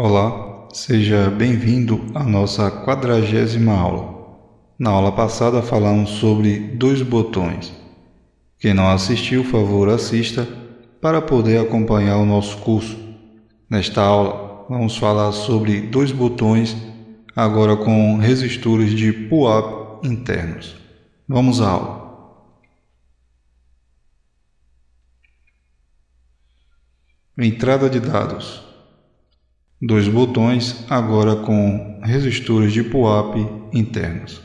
Olá, seja bem-vindo à nossa 40ª aula. Na aula passada falamos sobre dois botões. Quem não assistiu, por favor, assista para poder acompanhar o nosso curso. Nesta aula, vamos falar sobre dois botões, agora com resistores de pull-up internos. Vamos à aula. Entrada de dados. Dois botões, agora com resistores de pull-up internos.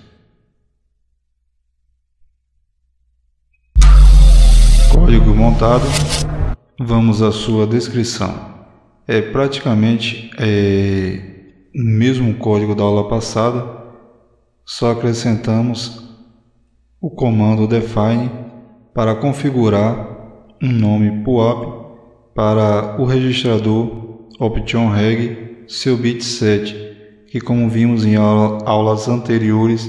Código montado. Vamos à sua descrição. É praticamente o mesmo código da aula passada, só acrescentamos o comando define para configurar um nome pull-up para o registrador OptionReg, seu bit 7, que, como vimos em aulas anteriores,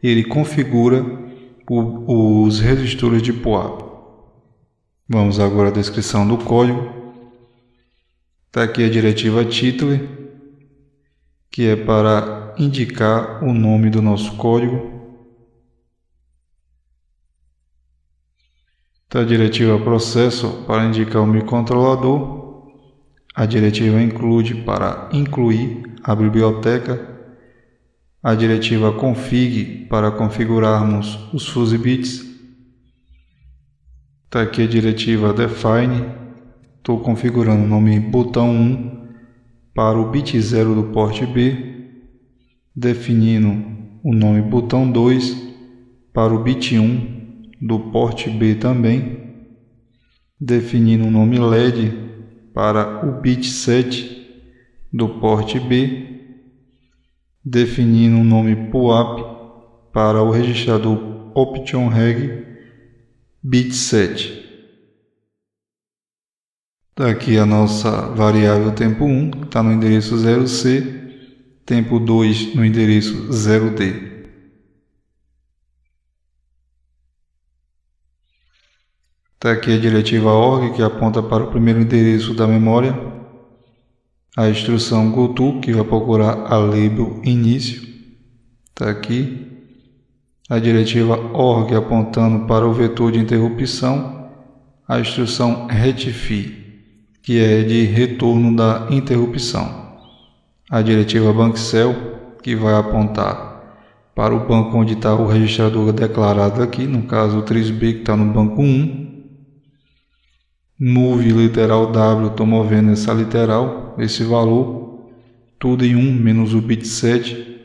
ele configura os resistores de pull-up. Vamos agora à descrição do código. Está aqui a diretiva title, que é para indicar o nome do nosso código. Está a diretiva processor para indicar o microcontrolador. A diretiva include para incluir a biblioteca. A diretiva config para configurarmos os fuse bits. Está aqui a diretiva define. Estou configurando o nome botão 1 para o bit 0 do porte B. Definindo o nome botão 2 para o bit 1 do porte B também. Definindo o nome LED para o bit 7 do porte B, definindo o nome pull-up para o registrador OptionReg bit 7. Está aqui a nossa variável tempo 1, que está no endereço 0C, tempo 2 no endereço 0D. Está aqui a diretiva org, que aponta para o primeiro endereço da memória. A instrução goto, que vai procurar a label início. Está aqui. A diretiva org, apontando para o vetor de interrupção. A instrução rectify, que é de retorno da interrupção. A diretiva bankcell, que vai apontar para o banco onde está o registrador declarado aqui, no caso o 3B, que está no banco 1. Move literal W, estou movendo essa literal, esse valor, tudo em 1 menos o bit 7.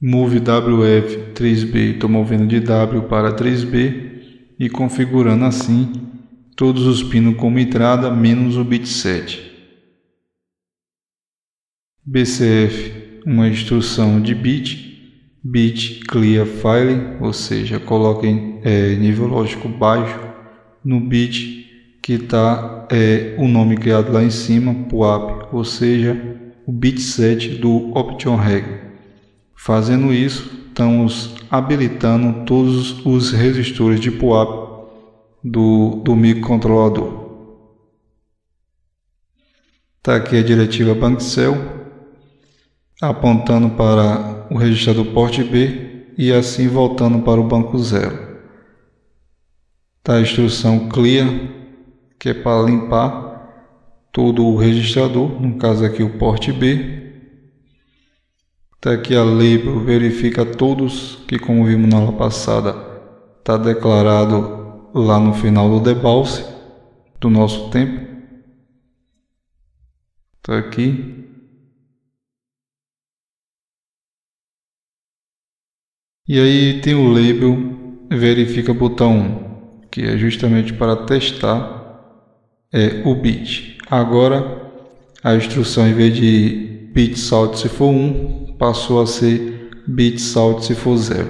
Move WF 3B, estou movendo de W para 3B e configurando assim todos os pinos como entrada menos o bit 7. BCF, uma instrução de bit clear file, ou seja, coloquem nível lógico baixo no bit que está o nome criado lá em cima, pull-up, ou seja, o bit 7 do OptionReg. Fazendo isso, estamos habilitando todos os resistores de pull-up do microcontrolador. Está aqui a diretiva bankcell, apontando para o registrador porte B e assim voltando para o banco 0. Está a instrução clear, que é para limpar todo o registrador, no caso aqui o porte B. Está aqui a label, verifica todos, que como vimos na aula passada, está declarado lá no final do debulse do nosso tempo. Está aqui. E aí tem o label, verifica botão 1. Que é justamente para testar o bit. Agora, a instrução, em vez de bit salt se for 1, passou a ser bit salt se for 0.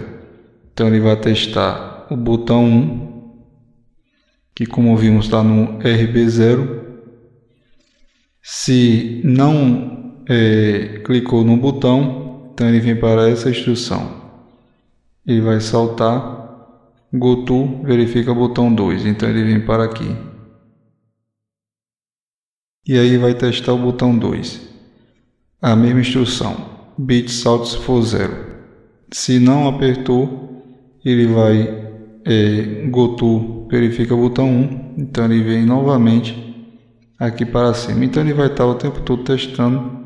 Então, ele vai testar o botão 1, que como vimos está no RB0. Se não clicou no botão, então ele vem para essa instrução. Ele vai saltar goto, verifica botão 2, então ele vem para aqui. E aí vai testar o botão 2. A mesma instrução, bit salto se for 0. Se não apertou, ele vai GoTo verifica o botão 1, então ele vem novamente aqui para cima. Então ele vai estar o tempo todo testando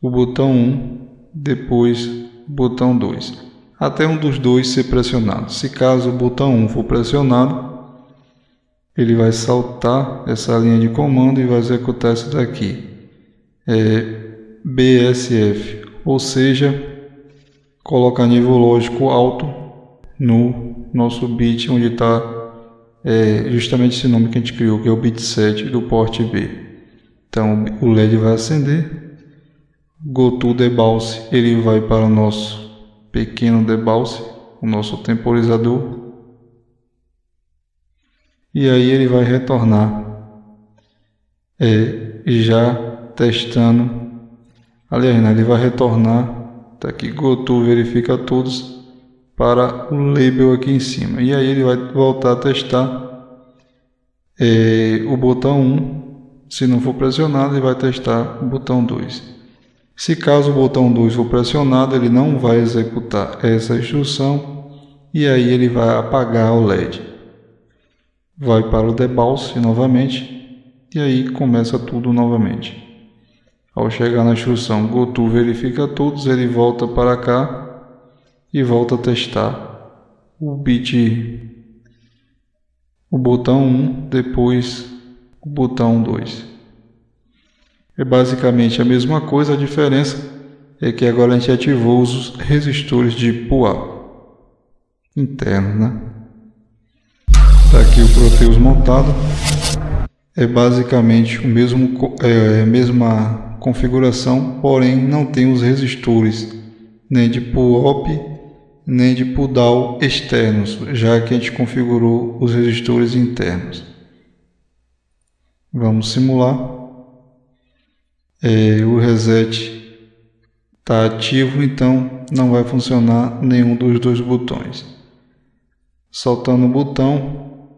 o botão 1, depois o botão 2, até um dos dois ser pressionado. Se caso o botão 1 for pressionado, ele vai saltar essa linha de comando e vai executar essa daqui, BSF, ou seja, colocar nível lógico alto no nosso bit, onde está justamente esse nome que a gente criou, que é o bit 7 do porte B. Então o LED vai acender, GoTo Debulse, ele vai para o nosso pequeno debulse, o nosso temporizador, e aí ele vai retornar já testando. Aliás, ele vai retornar, tá aqui, GoTo verifica todos, para o label aqui em cima. E aí ele vai voltar a testar o botão 1. Se não for pressionado, ele vai testar o botão 2. Se caso o botão 2 for pressionado, ele não vai executar essa instrução, e aí ele vai apagar o LED. Vai para o debulse novamente, e aí começa tudo novamente. Ao chegar na instrução GoTo verifica todos, ele volta para cá e volta a testar o botão 1, depois o botão 2. É basicamente a mesma coisa, a diferença é que agora a gente ativou os resistores de pull-up internos, né? Tá aqui o Proteus montado, é basicamente a mesma configuração, porém não tem os resistores nem de pull-up nem de pull-down externos, já que a gente configurou os resistores internos. Vamos simular. O reset está ativo, então não vai funcionar nenhum dos dois botões. Soltando o botão,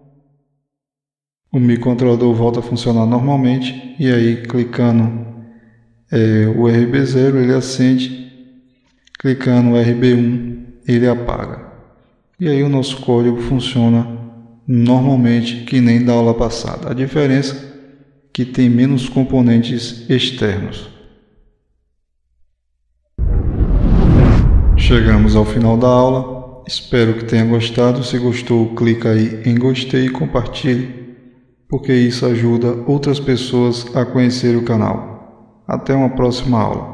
o microcontrolador volta a funcionar normalmente, e aí clicando o RB0 ele acende, clicando o RB1 ele apaga. E aí o nosso código funciona normalmente, que nem da aula passada. A diferença é que tem menos componentes externos. Chegamos ao final da aula. Espero que tenha gostado. Se gostou, clica aí em gostei e compartilhe, porque isso ajuda outras pessoas a conhecer o canal. Até uma próxima aula.